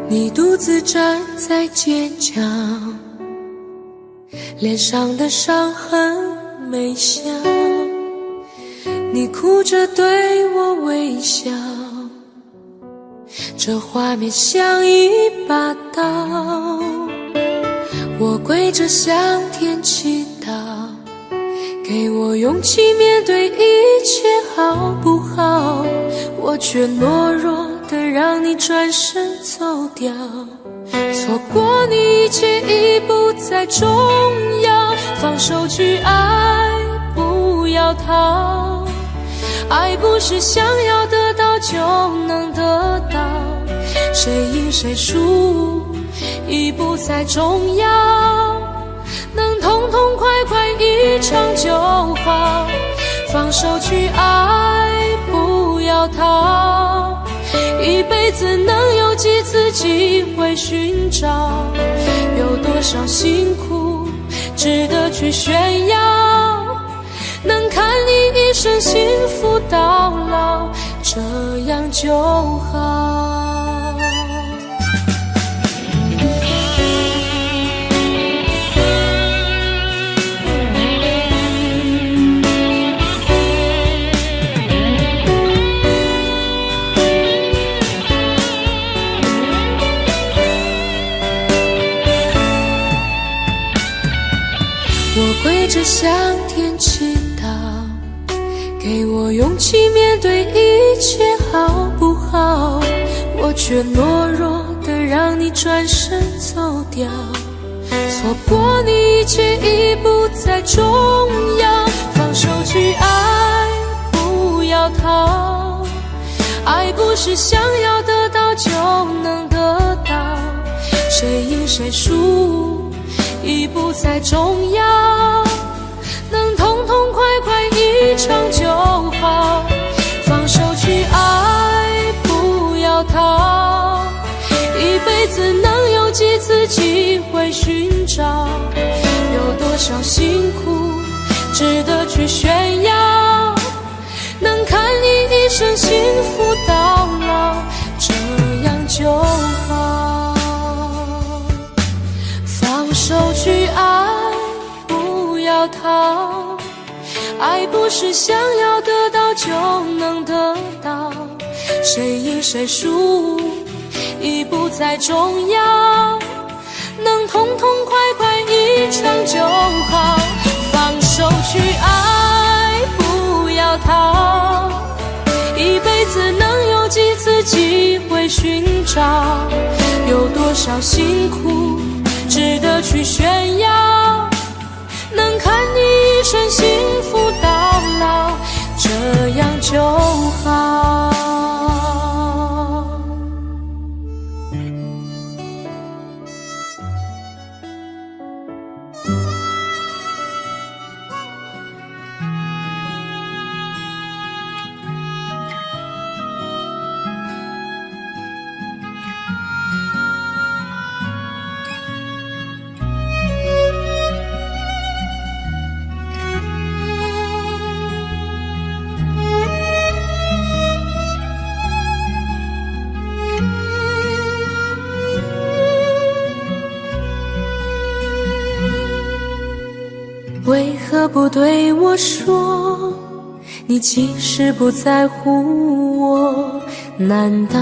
你独自站在街角，脸上的伤痕没消，你哭着对我微笑，这画面像一把刀。我跪着向天祈祷，给我勇气面对一切好不好？我却懦弱的让你转身走掉，错过你一切已不再重要，放手去爱，不要逃。爱不是想要得到就能得到，谁赢谁输已不再重要，能痛痛快快一场就好。放手去爱，不要逃，一辈子能有几次机会寻找？有多少辛苦值得去炫耀？能看你一生幸福到老，这样就好。我跪着向天祈祷，给我勇气面对一切好不好？我却懦弱的让你转身走掉，错过你一切已不再重要。放手去爱，不要逃，爱不是想要得到就能得到，谁赢谁输已不再重要，能痛痛快快一场就好。放手去爱，不要逃，一辈子能有几次机会寻找？有多少辛苦值得去炫耀？能看你一生幸福到老，这样就好。放手去爱，不要逃，爱不是想要得到就能得到，谁赢谁输已不再重要，能痛痛快快一场就好。放手去爱，不要逃，一辈子能有几次机会寻找，有多少辛苦值得去炫耀？能看你一生幸福到老，这样就好。为何不对我说，你其实不在乎我？难道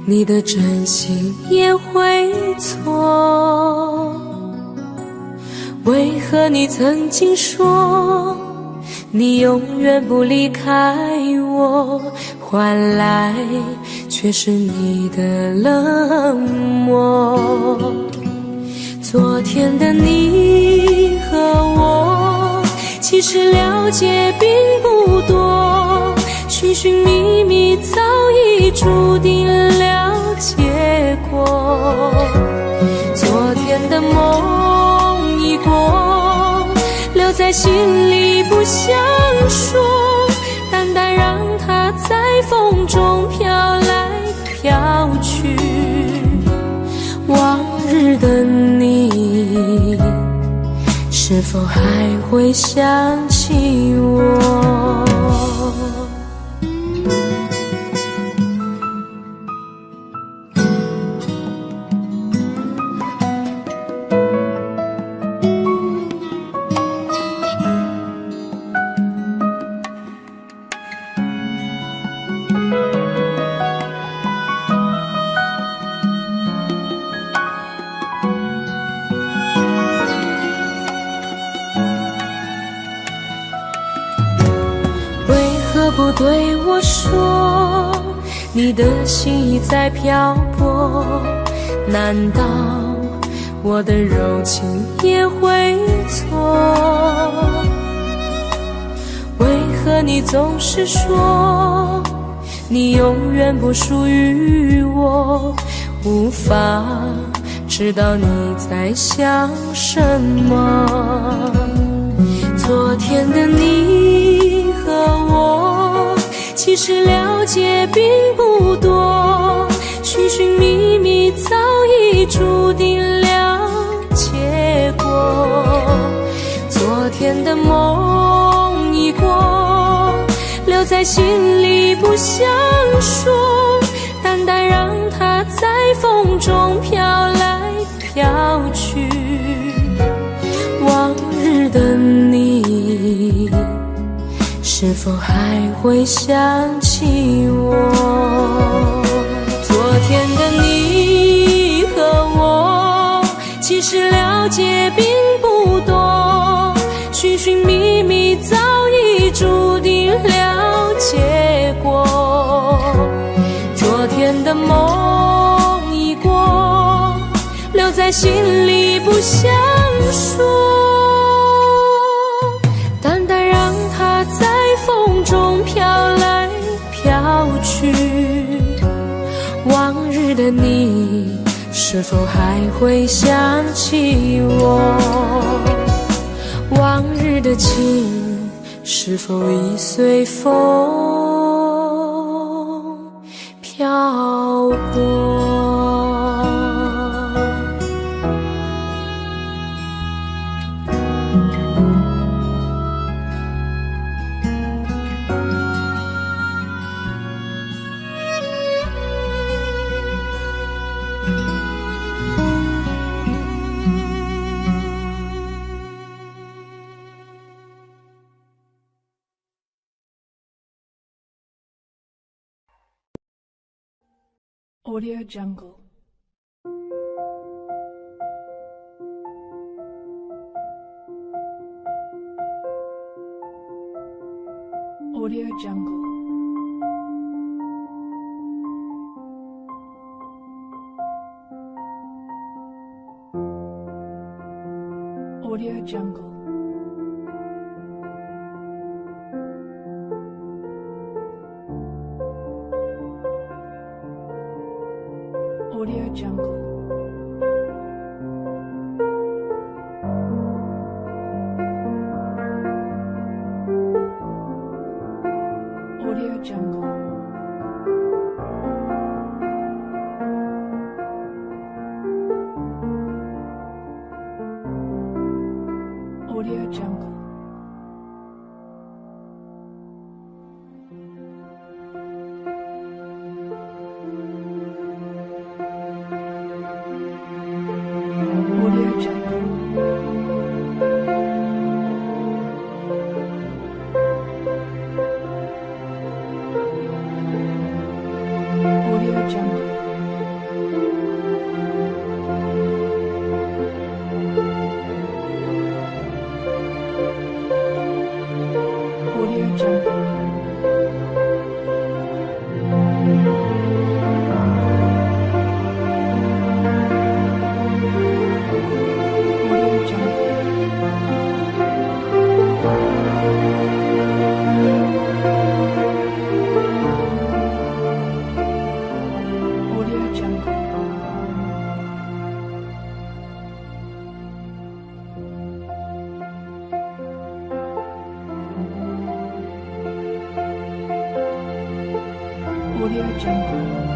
你的真心也会错？为何你曾经说你永远不离开我，换来却是你的冷漠？昨天的你和我其实了解并不多，寻寻觅觅早已注定了结果。昨天的梦已过，留在心里不想说，淡淡让它在风中飘来飘去。往日的你，是否还会想起我？不对我说，你的心已在漂泊，难道我的柔情也会错？为何你总是说你永远不属于我，无法知道你在想什么？昨天的你和我其实了解并不多，寻寻觅觅早已注定了结果。昨天的梦已过，留在心里不想说，淡淡让它在风中飘来飘去。往日的你，是否还会想起我？昨天的你和我其实了解并不多，寻寻觅觅早已注定了结果。昨天的梦已过，留在心里不想说，飘来飘去。往日的你，是否还会想起我？往日的情，是否已随风飘过Audio Jungle. Audio Jungle. Audio Jungle. Audio Jungle. Audio Jungle. Audio Jungle. Audio Jungle. Audio Jungle. Audio Jungle. Audio Jungle. Audio Jungle. Audio Jungle.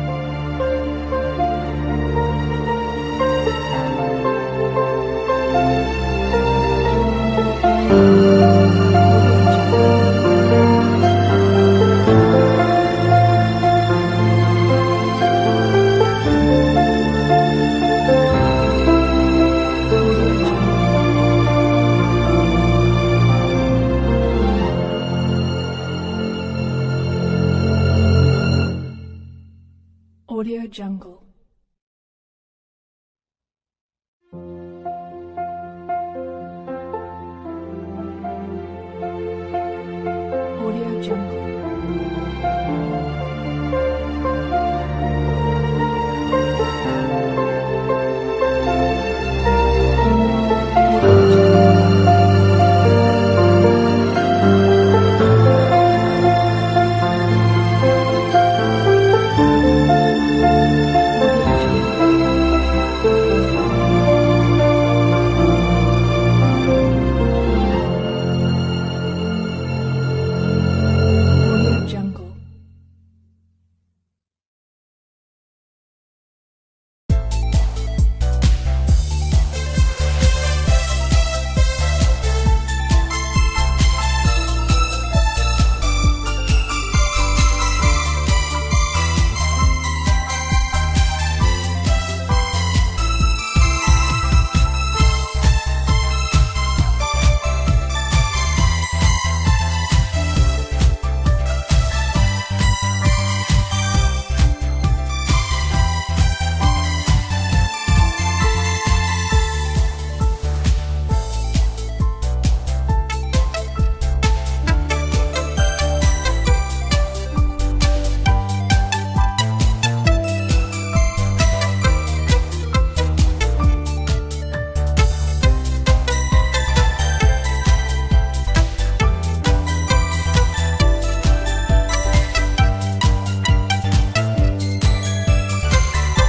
Audio Jungle.